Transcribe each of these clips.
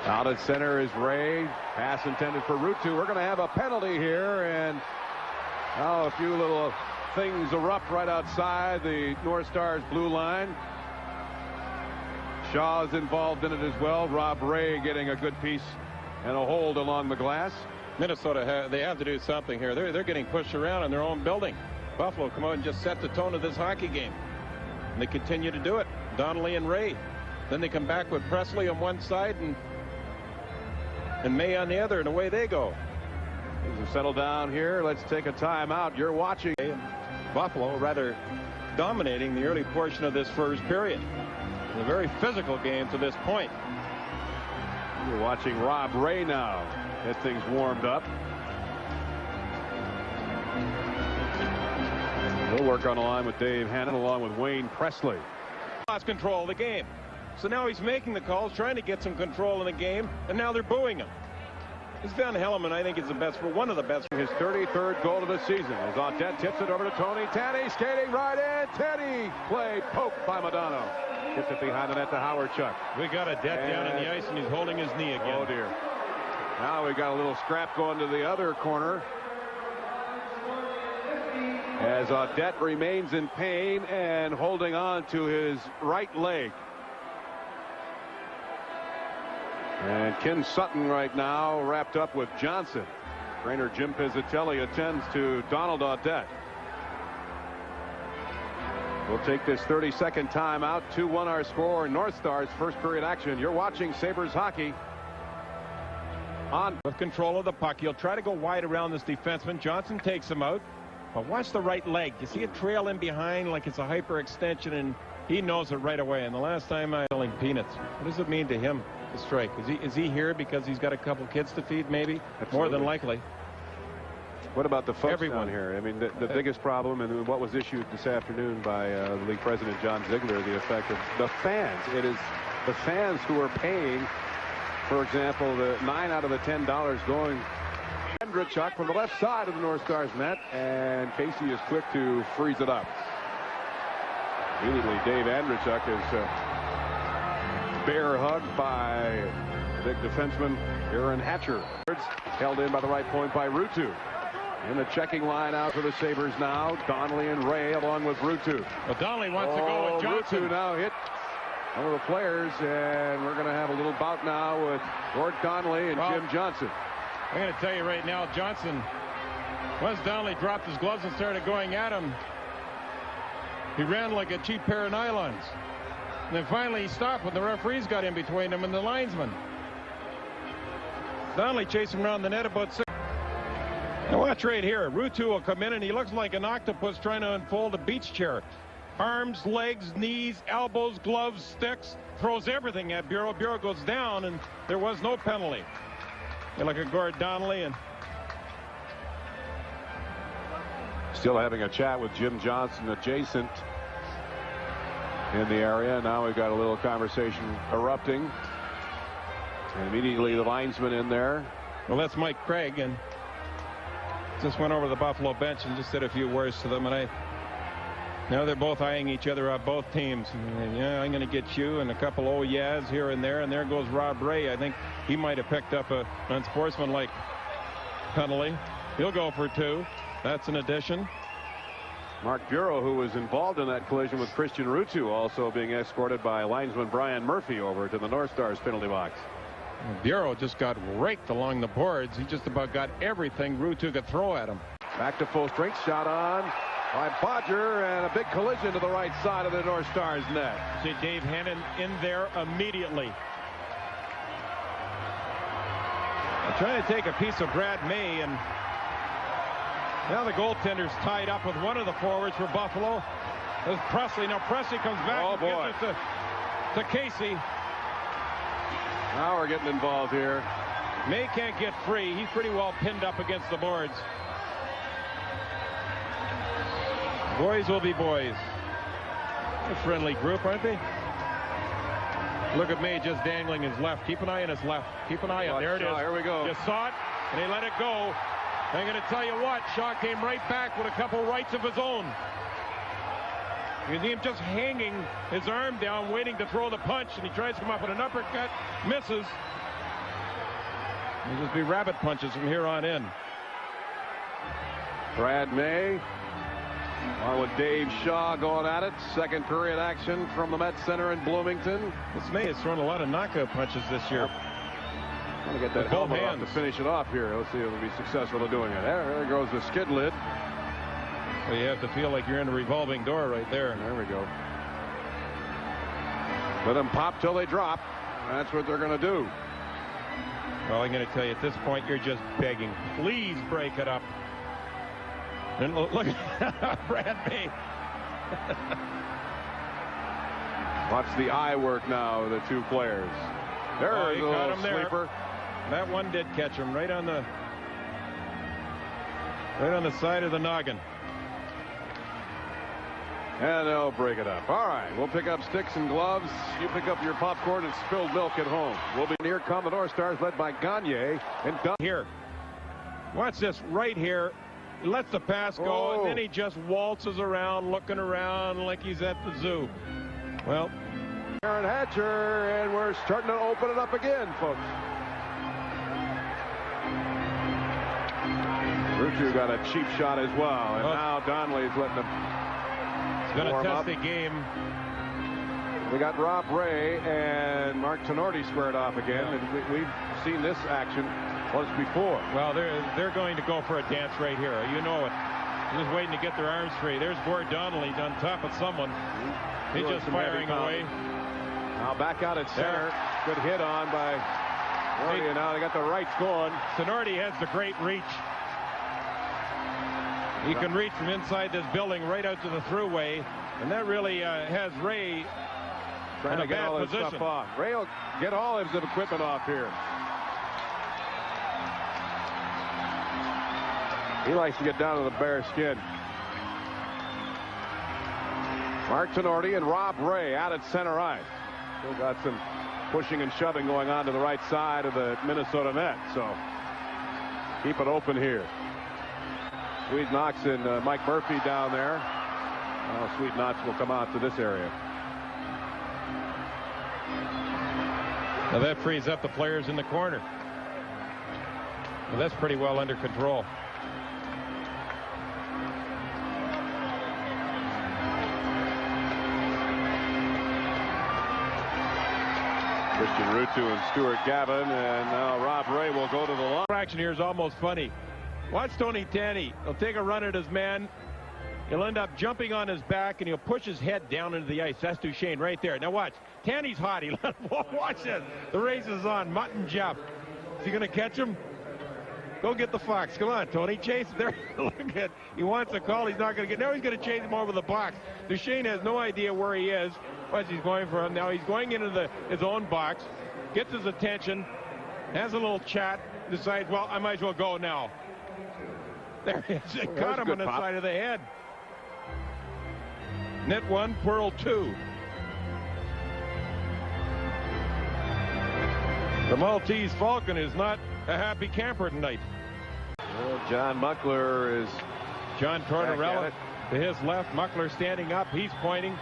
Out at center is Ray. Pass intended for Ruutu. We're going to have a penalty here, and a few little things erupt right outside the North Stars blue line. Shaw's involved in it as well. Rob Ray getting a good piece and a hold along the glass. Minnesota, they have to do something here. They're getting pushed around in their own building. Buffalo come out and just set the tone of this hockey game. And they continue to do it. Donnelly and Ray. Then they come back with Presley on one side and May on the other, and away they go. Things have settled down here. Let's take a timeout. You're watching. Buffalo rather dominating the early portion of this first period. A very physical game to this point. You're watching Rob Ray now. Get things warmed up. We'll work on a line with Dave Hannon along with Wayne Presley. Lost control of the game. So now he's making the calls, trying to get some control in the game, and now they're booing him. This Van Hellemond, I think, is one of the best. His 33rd goal of the season as Audette tips it over to Tony. Teddy skating right in. Teddy play poked by Modano. Gets it behind the net to Howard Chuck. We got a debt down on the ice, and he's holding his knee again. Oh, dear. Now we got a little scrap going to the other corner. As Audette remains in pain and holding on to his right leg. And Ken Sutton right now wrapped up with Johnson. Trainer Jim Pizzatelli attends to Donald Audette. We'll take this 30-second timeout. 2-1 our score. North Stars first period action. You're watching Sabres hockey. On with control of the puck. He'll try to go wide around this defenseman. Johnson takes him out. But watch the right leg. You see a trail in behind like it's a hyperextension, and he knows it right away. And the last time I selling peanuts. What does it mean to him to strike? Is he here because he's got a couple kids to feed? Maybe. Absolutely. More than likely. What about the folks down here? I mean, the biggest problem, and what was issued this afternoon by the league president John Ziegler, the effect of the fans. It is the fans who are paying. For example, the 9 out of the $10 going. Andrechuk from the left side of the North Stars net, and Casey is quick to freeze it up. Immediately, Dave Andrechuk is bear hugged by big defenseman Aaron Hatcher. Held in by the right point by Ruutu. In the checking line out for the Sabres now. Donnelly and Ray along with Ruutu. Well, Donnelly wants to go with Johnson. Ruutu now hit one of the players, and we're going to have a little bout now with Gord Donnelly and Jim Johnson. I'm going to tell you right now, Johnson, once Donnelly dropped his gloves and started going at him, he ran like a cheap pair of nylons. And then finally he stopped when the referees got in between him and the linesman. Donnelly chased him around the net about 6. Now watch right here. Ruutu will come in, and he looks like an octopus trying to unfold a beach chair. Arms, legs, knees, elbows, gloves, sticks, throws everything at Bureau. Bureau goes down, and there was no penalty. You look at Gord Donnelly, and still having a chat with Jim Johnson adjacent in the area. Now we've got a little conversation erupting. And immediately the linesman in there. Well, that's Mike Craig, and just went over to the Buffalo bench and just said a few words to them. And now they're both eyeing each other up, both teams. And, yeah, I'm going to get you, and a couple oh yeahs here and there. And there goes Rob Ray. I think he might have picked up an unsportsmanlike penalty. He'll go for 2. That's an addition. Mark Bureau, who was involved in that collision with Christian Ruutu, also being escorted by linesman Brian Murphy over to the North Stars penalty box. Bureau just got raked along the boards. He just about got everything Ruutu could throw at him. Back to full strength. Shot on by Bodger, and a big collision to the right side of the North Stars net. See Dave Hannon in there immediately. I'm trying to take a piece of Brad May, and now the goaltender's tied up with one of the forwards for Buffalo. There's Presley. Now Presley comes back and gets it to Casey. Now we're getting involved here. May can't get free. He's pretty well pinned up against the boards. Boys will be boys. A friendly group, aren't they? Look at May just dangling his left. Keep an eye on his left. Keep an eye on. There it is. Here we go. You saw it, and he let it go. I'm going to tell you what. Shaw came right back with a couple rights of his own. You see him just hanging his arm down, waiting to throw the punch, and he tries to come up with an uppercut, misses. It'll just be rabbit punches from here on in. Brad May on with Dave Shaw going at it. Second period action from the Met Center in Bloomington. This May has thrown a lot of knockout punches this year. Trying to get that helmet off to finish it off here. Let's see if he'll be successful in doing it. There goes the skid lid. Well, you have to feel like you're in a revolving door right there. There we go. Let them pop till they drop. That's what they're going to do. Well, I'm going to tell you, at this point, you're just begging. Please break it up. And look at Brad May. Watch the eye work now of the two players. There's a little sleeper. That one did catch him right on the side of the noggin. And they'll break it up. All right, we'll pick up sticks and gloves. You pick up your popcorn and spilled milk at home. We'll be near Commodore Stars, led by Gagne and Dunn. Here. Watch this right here. He lets the pass go, and then he just waltzes around, looking around like he's at the zoo. Well, Aaron Hatcher, and we're starting to open it up again, folks. Ruchu got a cheap shot as well, and now Donnelly's letting him. It's been a testy game. We got Rob Ray and Mark Tenorti squared off again, and we've seen this action once before. Well, they're going to go for a dance right here. You know it. Just waiting to get their arms free. There's Gord Donnelly on top of someone. He's just firing away. Now back out at center. Good hit on by Tenorti, and now they got the rights going. Tenorti has the great reach. He can reach from inside this building right out to the throughway, and that really has Ray trying to get all his stuff off. Ray will get all his equipment off here. He likes to get down to the bare skin. Mark Tenorti and Rob Ray out at center ice. Still got some pushing and shoving going on to the right side of the Minnesota net, so keep it open here. Swede Knox and Mike Murphy down there. Well, Swede Knox will come out to this area. Now that frees up the players in the corner. Well, that's pretty well under control. Christian Rutu and Stuart Gavin, and now Rob Ray will go to the line. Action here is almost funny. Watch Tony Tanny. He'll take a run at his man. He'll end up jumping on his back, and he'll push his head down into the ice. That's Duchesne right there. Now watch. Tanny's hot. Watch this. The race is on. Mutton jump. Is he going to catch him? Go get the fox. Come on, Tony. Chase him there. Look at. He wants a call. He's not going to get. Now he's going to chase him over the box. Duchesne has no idea where he is. What he's going for him. Now he's going into his own box. Gets his attention. Has a little chat. Decides, well, I might as well go now. There he is. It caught him on the side of the head. Net 1, Pearl 2. The Maltese Falcon is not a happy camper tonight. Well, John Muckler is. John Tortorella to his left. Muckler standing up. He's pointing.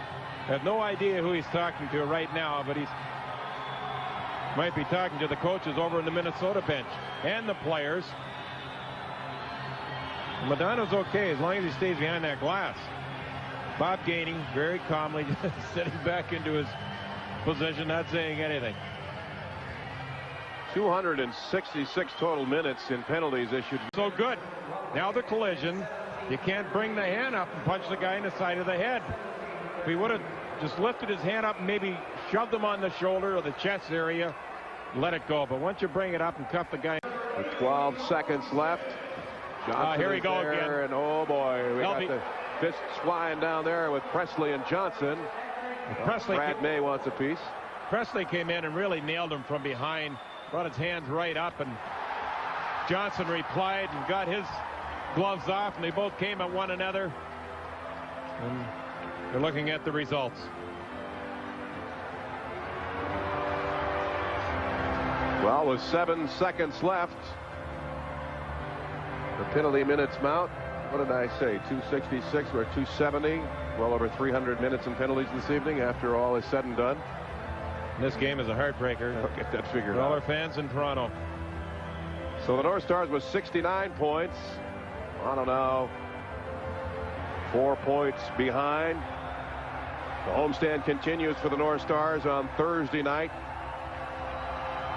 Have no idea who he's talking to right now, but he's might be talking to the coaches over in the Minnesota bench and the players. Modano's okay as long as he stays behind that glass. Bob Gaining very calmly sitting back into his position, not saying anything. 266 total minutes in penalties issued. So good. Now the collision. You can't bring the hand up and punch the guy in the side of the head. If he would have just lifted his hand up and maybe shoved him on the shoulder or the chest area, let it go. But once you bring it up and cuff the guy. With 12 seconds left. Johnson here we go again. And oh boy, we got the fists flying down there with Presley and Johnson. Brad May wants a piece. Presley came in and really nailed him from behind. Brought his hands right up, and Johnson replied and got his gloves off, and they both came at one another. And they're looking at the results. Well, with 7 seconds left, the penalty minutes mount. What did I say? 266 or 270? Well over 300 minutes in penalties this evening after all is said and done. This game is a heartbreaker. I'll get that figured for all out. our fans in Toronto. So the North Stars with 69 points. I don't know. 4 points behind. The homestand continues for the North Stars on Thursday night.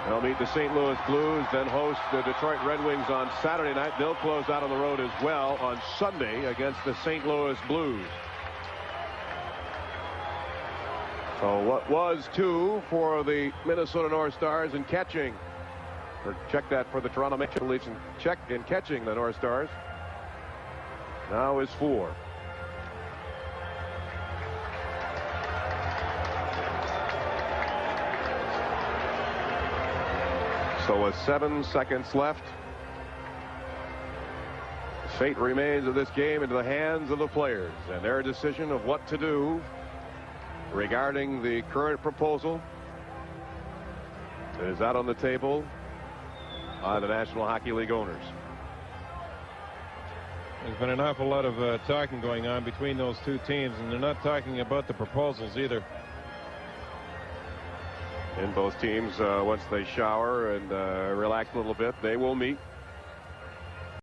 They'll meet the St. Louis Blues, then host the Detroit Red Wings on Saturday night. They'll close out on the road as well on Sunday against the St. Louis Blues. So what was 2 for the Minnesota North Stars in catching, or check that for the Toronto Maple Leafs, and check in catching the North Stars, now is 4. So with 7 seconds left, fate remains of this game into the hands of the players and their decision of what to do regarding the current proposal that is out on the table by the National Hockey League owners. There's been an awful lot of talking going on between those two teams, and they're not talking about the proposals either. And both teams, once they shower and relax a little bit, they will meet